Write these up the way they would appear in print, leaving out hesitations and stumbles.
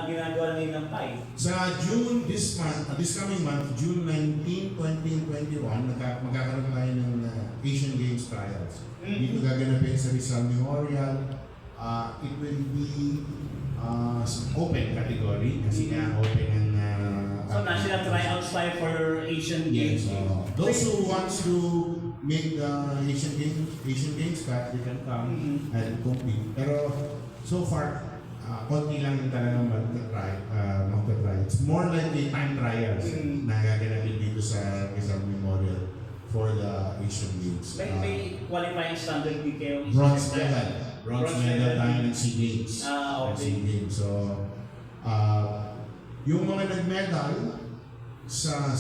ginagawa nila ng PAI? Sa June, this coming month, June 19, 20, 21, magkakaroon tayo ng Asian Games Trials. Dito gaganapin sa Rizal Memorial. It will be open category kasi nga open ang So, national tryouts tayo for Asian Games. Those who wants to make the Asian Games cut, they can come and compete. Pero so far, konti lang yung talagang mag-try. It's more like a time trials na gaganapin dito sa Rizal Memorial for the Asian Games. May qualifying standard din kayo? Bronze medal. Bronze medal tayo ng SEA Games. Okay. SEA Games. So, yung mga nag-medal sa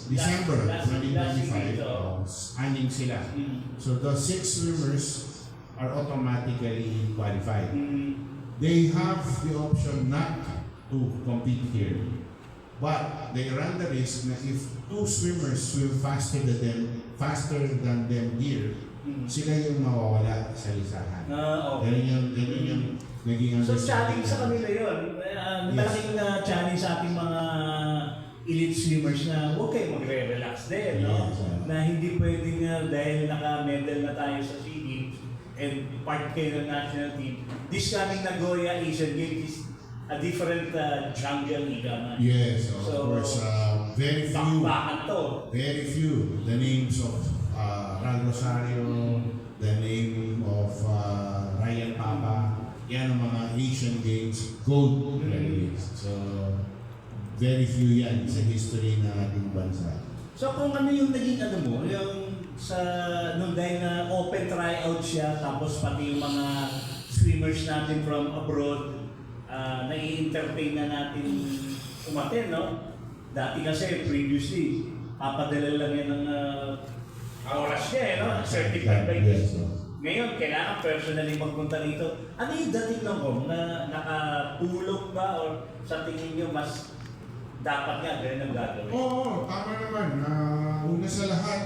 December 2025, anim sila. So, the 6 swimmers are automatically qualified. They have the option not to compete here. But they run the risk na if 2 swimmers swim faster than them here, sila yung mawawala sa lisahan. Okay. Ganun yung naging So, understanding. challenge sa kanila yun. Malaking challenge sa ating mga elite swimmers na huwag kayo magre-relax din. No? Yes, Na hindi pwedeng dahil naka-medal na tayo sa SEA Games and part kayo ng national team. This coming Nagoya Asian Games is a different jungle liga. Yes, of course. Very few. Bakbakan to. Very few. The names of Ral Rosario, the name of Ryan Papa, yan ang mga Asian Games gold medalists. So, very few yan sa history ng ating bansa. So kung ano yung naging mo, yung sa nung dahil na open tryout siya, tapos pati yung mga swimmers natin from abroad, nai-entertain na natin umaten, no? Dati kasi previously, papadala lang yan ng oras niya, no? Certified by this. Ngayon, kailangan personally magpunta rito. Ano yung dating ng home na nakatulog ba o sa tingin nyo mas dapat nga ganyan ang gagawin? Oo, tama naman. Una sa lahat,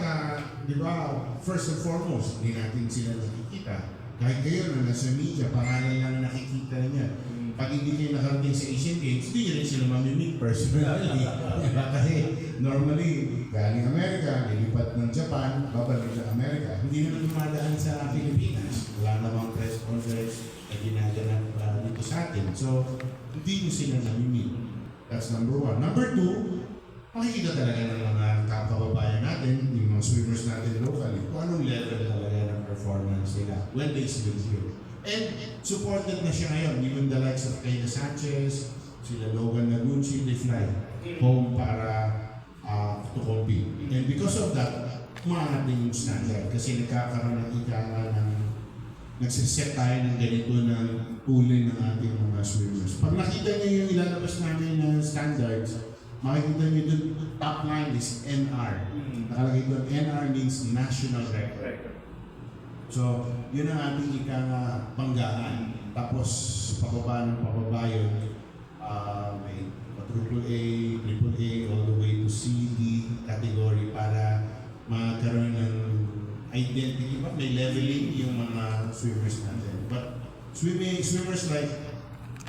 di ba, first and foremost, hindi natin sila nakikita. Kahit kayo na nasa media, pangalan lang nakikita niya. Pag hindi kayo nakarating sa Asian Games, hindi nyo rin sila mamimit personally. Diba? Kasi normally, galing Amerika, lilipat ng Japan, babalik sa Amerika, hindi naman dumadaan sa Pilipinas. Wala namang press conference na ginaganap dito sa atin. So, hindi nyo sila namimit. That's number 1. Number 2, makikita talaga ng mga kababayan natin, yung mga swimmers natin locally, kung anong level talaga ng performance nila when they swim here. And supported na siya ngayon, even the likes of Kayla Sanchez, sila Logan Nagunchi, they fly home para to compete. And because of that, umangat din yung standard kasi nagkakaroon ng nagsiset tayo ng ganito ng tulin ng ating mga swimmers. Pag nakita niyo yung ilalabas namin na standards, makikita niyo dun, top line is NR. Nakalagay doon, NR means national record. So, yun ang ating panggaan. Tapos, pababa ng pababa yun, may AAA, all the way to CD category para magkaroon ng identity. May leveling yung mga swimmers natin. But swimmers like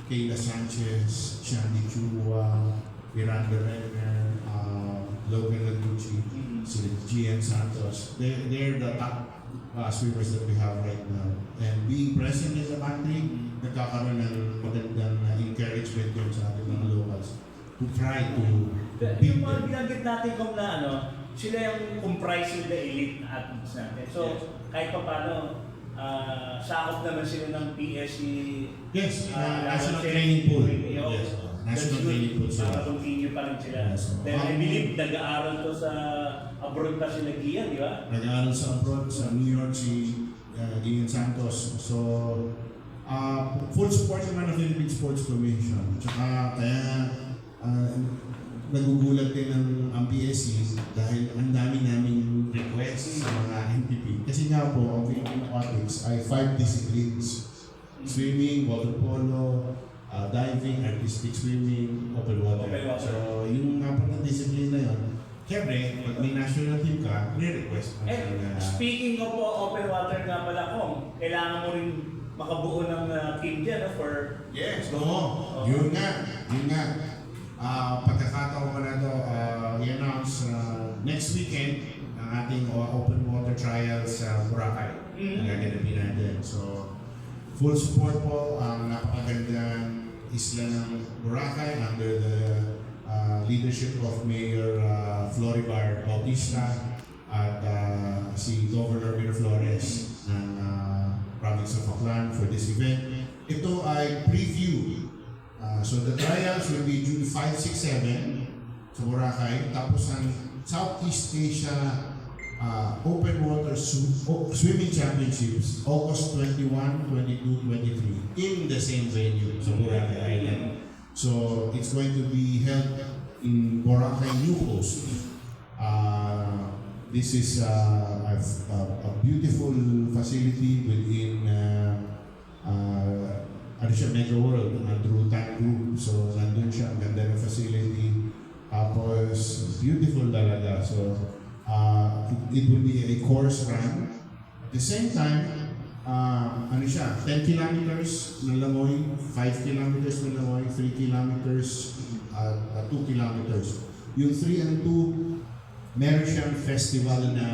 Kayla Sanchez, Shandy Chua, Miranda Renner, Logan Naguchi, sila Gian Santos, they're the top swimmers that we have right now. And being present in the country, nagkakaroon ng magandang encouragement yun sa ating mga locals to try to yung mga binanggit natin kung na sila yung comprise with the elite athletes natin. So, kahit pa paano, sakop naman sila ng PSC. Yes, National Training Pool. Yes, National Training Pool sila. Continue pa rin sila. Yes. Then I believe nag-aaral to sa abroad pa sila Gian, di ba? Nag-aaral sa abroad, sa New York, si Gian Santos. So, full support naman ng Philippine Sports Commission. Tsaka kaya nagugulat din ang PSC dahil ang dami naming requests sa mga NTP. Kasi nga po, ang Philippine Aquatics ay 5 disciplines. Swimming, water polo, diving, artistic swimming, open water. So, yung apat na discipline na yun, siyempre, pag may national team ka, re-request mo. Speaking of open water nga pala, kung kailangan mo rin makabuo ng team dyan for... Yes, oo. Yun nga. Pagkakataon ko na ito, i-announce next weekend ang ating open water trial sa Boracay. Nagaganapin natin. So, full support po ang napakagandang isla ng Boracay under the leadership of Mayor Floribar Bautista at si Governor Miraflores ng province of Aklan for this event. Ito ay preview. So the trials will be June 5, 6, 7 sa Boracay. Tapos ang Southeast Asia Open Water Swimming Championships August 21, 22, 23 in the same venue sa Boracay Island. So it's going to be held in Boracay New Coast. This is a beautiful facility within Mega World, Drew Tan Group. So nandun siya, ang ganda ng facility. Tapos beautiful talaga. So it will be a course run. At the same time, 10 kilometers na Langoy, 5 kilometers na Langoy, 3 kilometers, 2 kilometers. Yung 3 and 2, meron siyang festival na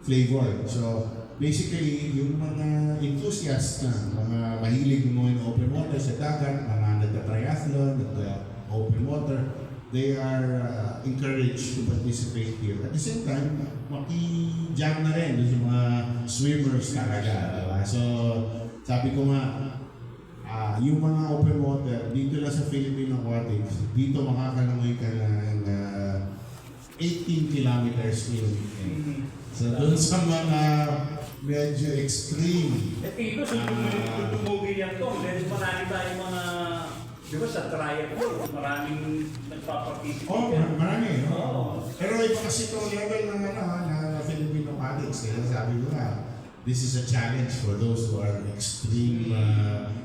flavor. So, basically, yung mga enthusiasts na, mga mahilig mo in open water sa dagat, mga nagta-triathlon, nagta-open water, they are encouraged to participate here. At the same time, maki-jam na rin doon sa mga swimmers talaga. Diba? So, sabi ko nga, yung mga open water, dito lang sa Philippine Aquatics, dito makakalangoy ka ng 18 kilometers in. So, doon sa mga medyo extreme. Ito, sumugin yan to. Medyo marami tayong mga... Di ba sa trial ko, maraming nagpaparticipate. Marami. Oo. Pero iba kasi itong level ng na Filipino Aquatics. Kaya sabi ko nga, this is a challenge for those who are extreme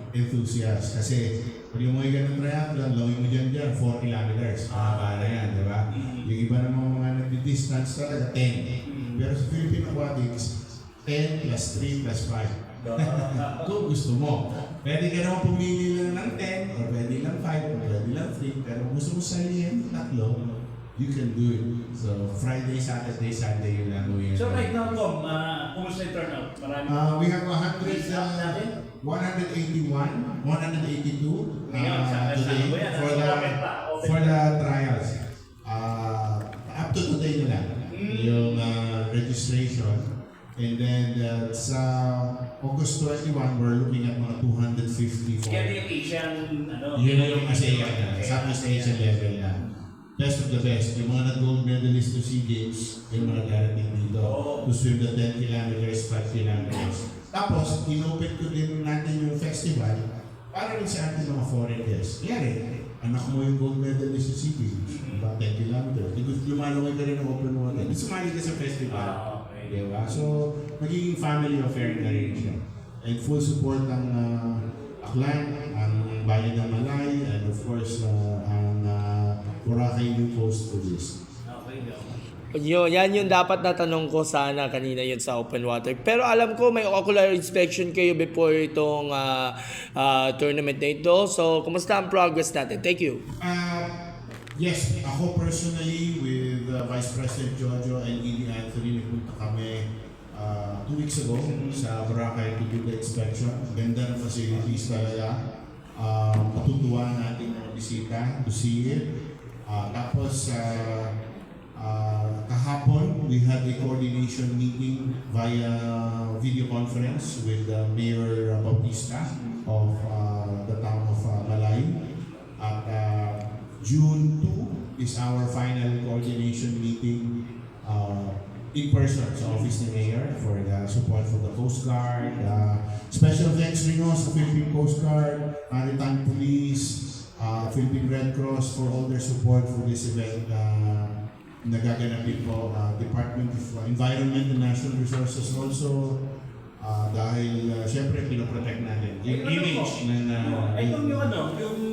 enthusiasts. Kasi pag umuwi ka ng triathlon, lawin mo dyan 4 kilometers. Mahaba na yan, di ba? Yung iba namang mga nag-distance talaga, 10. Pero sa Filipino Aquatics, 10 plus 3 plus 5. Kung gusto mo. Pwede ka naman pumili lang ng 10, or pwede lang 5, or pwede lang 3. Pero kung gusto mo salihin, tatlo, you can do it. So, Friday, Saturday, Sunday, yun lang gawin. So right now, Tom, kumusta yung turnout? Marami. We have 181, 182 today for the trials. Up to today na lang yung registration. And then sa August 21, we're looking at mga 250 for... Yan yung Asian, Yun na yung ASEAN, Southeast Asian level na. Best of the best. Yung mga nag-gold medalist to SEA Games, yung mga darating dito. To swim the 10 kilometers, 5 kilometers. Tapos, inopen ko din natin yung festival para rin sa ating mga foreign guests. Kaya anak mo yung gold medalist sa SEA Games, diba? 10 kilometers. Lumalaway ka rin ng open water. Sumali ka sa festival. Diba? So, magiging family affair na rin siya. And full support ng Aklan, ang Bayan ng Malay, and of course, ang Boracay New Coast for this. Yan yung dapat na tanong ko sana kanina yun sa open water. Pero alam ko may ocular inspection kayo before itong tournament na ito. So, kumusta ang progress natin? Thank you. Yes, ako personally with Vice President Jojo and Edie Anthony, nagpunta kami 2 weeks ago sa Boracay to do the inspection. Ganda ng facilities talaga. Matutuwa natin mga bisita to see it. Tapos kahapon, we had a coordination meeting via video conference with Mayor Bautista of the town of Malay. At June 2 is our final coordination meeting in person sa office ni Mayor for the support for the Coast Guard. Special thanks rin sa Philippine Coast Guard, Maritime Police, Philippine Red Cross for all their support for this event. Nagaganapin po Department of Environment and Natural Resources also dahil syempre pinoprotect natin yung image ng yung